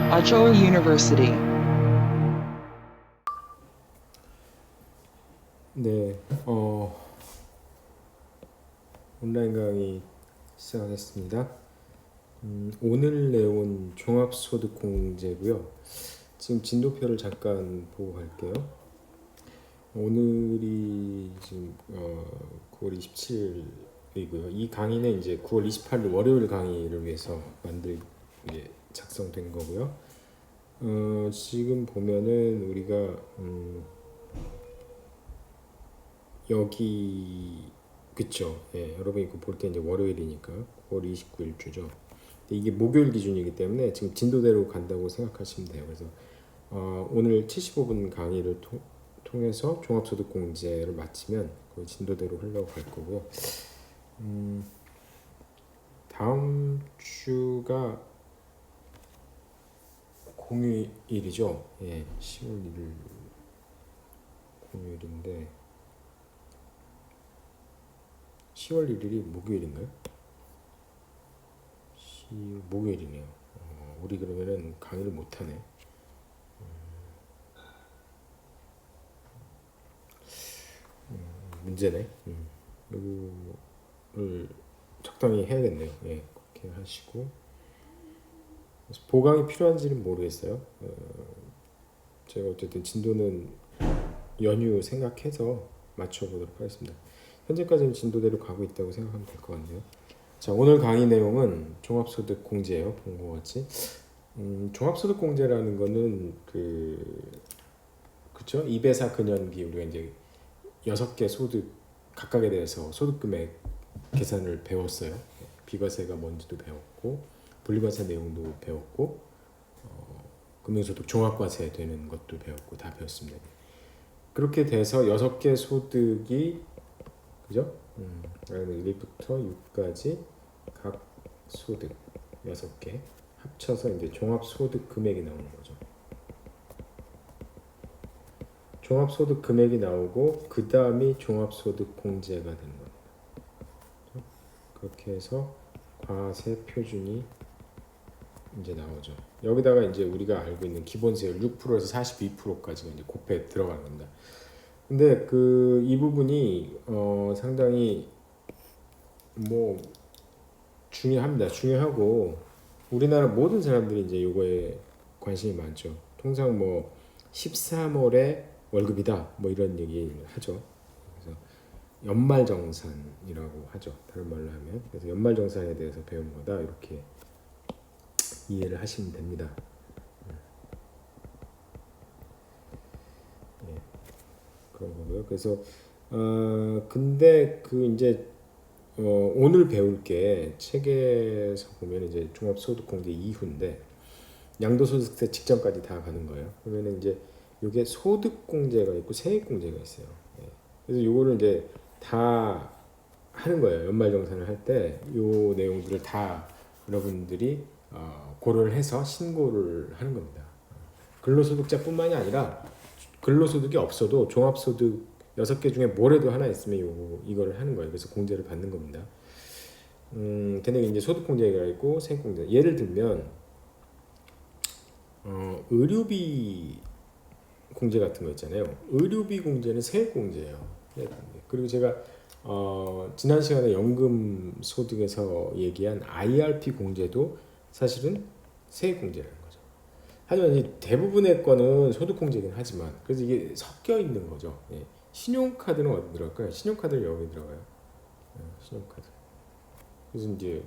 Achoa University. 네, 온라인 강의 시작하겠습니다. 오늘 내용 종합소득공제고요. 지금 진도표를 잠깐 보고 갈게요. 오늘이 지금 9월 27일이고요. 이 강의는 이제 9월 28일 월요일 강의를 위해서 작성된 거고요. 지금 보면은 우리가 여기 그쵸? 예, 여러분 이거 볼 때 이제 월요일이니까 9월 29일 주죠. 이게 목요일 기준이기 때문에 지금 진도대로 간다고 생각하시면 돼요. 그래서 오늘 75분 강의를 통해서 종합소득공제를 마치면 거의 진도대로 흘러갈 거고요. 다음 주가 공휴일이죠. 예, 10월 1일 공휴일인데 10월 1일이 목요일인가요? 목요일이네요. 우리 그러면은 강의를 못하네. 문제네. 이거를 적당히 해야겠네요. 예, 그렇게 하시고 보강이 필요한지는 모르겠어요. 제가 어쨌든 진도는 연휴 생각해서 맞춰보도록 하겠습니다. 현재까지는 진도대로 가고 있다고 생각하면 될 것 같네요. 자, 오늘 강의 내용은 종합소득 공제예요. 본 것 같이. 종합소득 공제라는 거는 그쵸? 2배사 근연비 우리가 이제 6개 소득 각각에 대해서 소득 금액 계산을 배웠어요. 비과세가 뭔지도 배웠고 분리과세 내용도 배웠고 금융소득 종합과세 되는 것도 배웠고 다 배웠습니다. 그렇게 돼서 6개 소득이 그죠? 1부터 6까지 각 소득 6개 합쳐서 이제 종합소득 금액이 나오는 거죠. 종합소득 금액이 나오고 그 다음이 종합소득 공제가 되는 겁니다. 그렇게 해서 과세 표준이 이제 나오죠. 여기다가 이제 우리가 알고 있는 기본세율 6%에서 42%까지가 이제 곱해 들어가는 겁니다. 근데 이 부분이 상당히 중요합니다. 중요하고 우리나라 모든 사람들이 이제 요거에 관심이 많죠. 통상 13월에 월급이다 이런 얘기 하죠. 그래서 연말정산이라고 하죠. 다른 말로 하면. 그래서 연말정산에 대해서 배운 거다 이렇게 이해를 하시면 됩니다. 네, 그런 거고요. 그래서 근데 이제 오늘 배울 게 책에서 보면 이제 종합소득공제 이후인데 양도소득세 직전까지 다 가는 거예요. 그러면 이제 이게 소득공제가 있고 세액공제가 있어요. 예. 그래서 요거를 이제 다 하는 거예요. 연말정산을 할 때 요 내용들을 다 여러분들이 고려를 해서 신고를 하는 겁니다. 근로소득자뿐만이 아니라 근로소득이 없어도 종합소득 6개 중에 뭐래도 하나 있으면 이거를 하는 거예요. 그래서 공제를 받는 겁니다. 근데 이제 소득공제가 있고 세액공제. 예를 들면 의료비 공제 같은 거 있잖아요. 의료비 공제는 세액공제예요. 그리고 제가 지난 시간에 연금소득에서 얘기한 IRP 공제도 사실은 세액공제라는 거죠. 하지만 이 대부분의 거는 소득공제긴 하지만 그래서 이게 섞여 있는 거죠. 예. 신용카드는 어디 들어갈까요? 신용카드는 여기 들어가요. 신용카드. 그래서 이제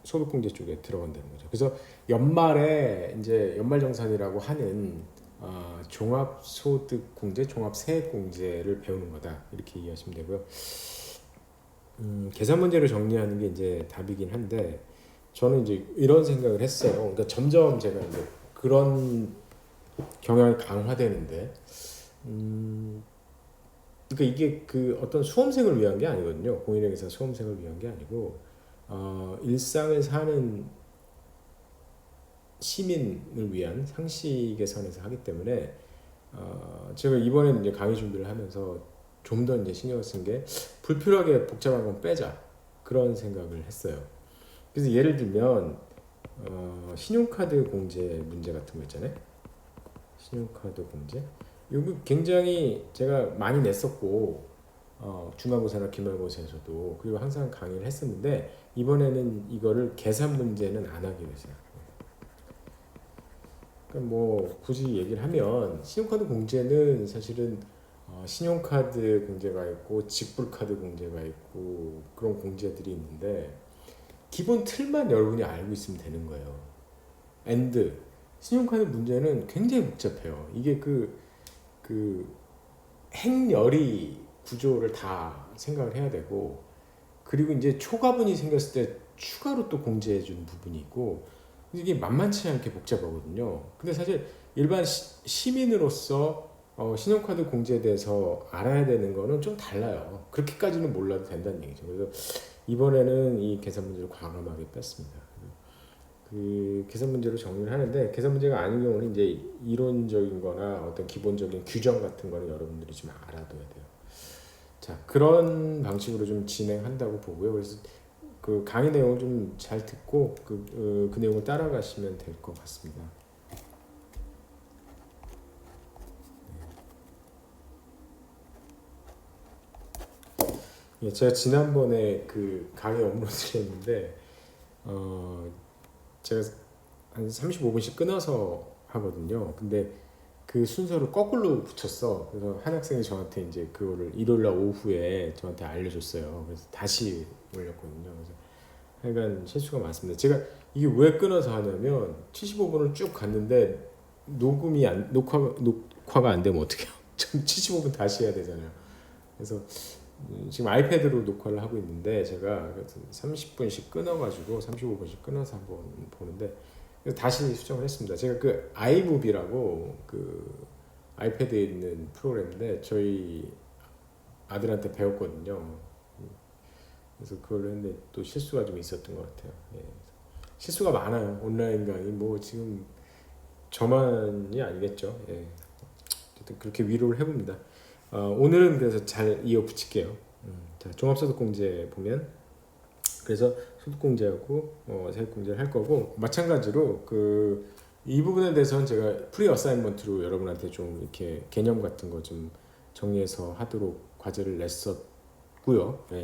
소득공제 쪽에 들어간다는 거죠. 그래서 연말에 이제 연말정산이라고 하는 종합소득공제, 종합세액공제를 배우는 거다 이렇게 이해하시면 되고요. 계산 문제를 정리하는 게 이제 답이긴 한데 저는 이제 이런 생각을 했어요. 그러니까 점점 제가 이제 그런 경향이 강화되는데, 그러니까 이게 어떤 수험생을 위한 게 아니거든요. 공인중개사 수험생을 위한 게 아니고 일상을 사는 시민을 위한 상식의 선에서 하기 때문에 제가 이번에는 이제 강의 준비를 하면서 좀 더 이제 신경을 쓴 게 불필요하게 복잡한 건 빼자 그런 생각을 했어요. 그래서 예를 들면 신용카드 공제 문제 같은 거 있잖아요. 신용카드 공제. 이거 굉장히 제가 많이 냈었고 중간고사나 기말고사에서도 그리고 항상 강의를 했었는데 이번에는 이거를 계산 문제는 안 하기로 했어요. 그러니까 뭐 굳이 얘기를 하면 신용카드 공제는 사실은 신용카드 공제가 있고 직불카드 공제가 있고 그런 공제들이 있는데 기본 틀만 여러분이 알고 있으면 되는 거예요. and 신용카드 문제는 굉장히 복잡해요. 이게 그 행렬이 구조를 다 생각을 해야 되고 그리고 이제 초과분이 생겼을 때 추가로 또 공제해 주는 부분이 있고 이게 만만치 않게 복잡하거든요. 근데 사실 일반 시민으로서 신용카드 공제에 대해서 알아야 되는 거는 좀 달라요. 그렇게까지는 몰라도 된다는 얘기죠. 그래서 이번에는 이 계산 문제를 과감하게 뺐습니다. 그 계산 문제로 정리를 하는데 계산 문제가 아닌 경우는 이제 이론적인 거나 어떤 기본적인 규정 같은 거는 여러분들이 좀 알아둬야 돼요. 자, 그런 방식으로 좀 진행한다고 보고요. 그래서 그 강의 내용을 좀 잘 듣고 그 내용을 따라가시면 될 것 같습니다. 예, 제가 지난번에 그 강의 업로드를 했는데 제가 한 35분씩 끊어서 하거든요. 근데 그 순서를 거꾸로 붙였어. 그래서 한 학생이 저한테 이제 그거를 일요일 날 오후에 저한테 알려줬어요. 그래서 다시 올렸거든요. 그래서 하여간 실수가 많습니다. 제가 이게 왜 끊어서 하냐면 75분을 쭉 갔는데 녹화가 안 되면 어떡해요? 75분 다시 해야 되잖아요. 그래서 지금 아이패드로 녹화를 하고 있는데 제가 30분씩 끊어가지고 35분씩 끊어서 한번 보는데 다시 수정을 했습니다. 제가 그 아이무비라고 그 아이패드에 있는 프로그램인데 저희 아들한테 배웠거든요. 그래서 그걸 했는데 또 실수가 좀 있었던 것 같아요. 예. 실수가 많아요. 온라인 강의 뭐 지금 저만이 아니겠죠. 예. 어쨌든 그렇게 위로를 해봅니다. 오늘은 그래서 잘 이어붙일게요. 자, 종합소득공제 보면 그래서 소득공제하고 세액공제를 할 거고 마찬가지로 이 부분에 대해서는 제가 프리 어사인먼트로 여러분한테 좀 이렇게 개념 같은 거 좀 정리해서 하도록 과제를 냈었고요. 네.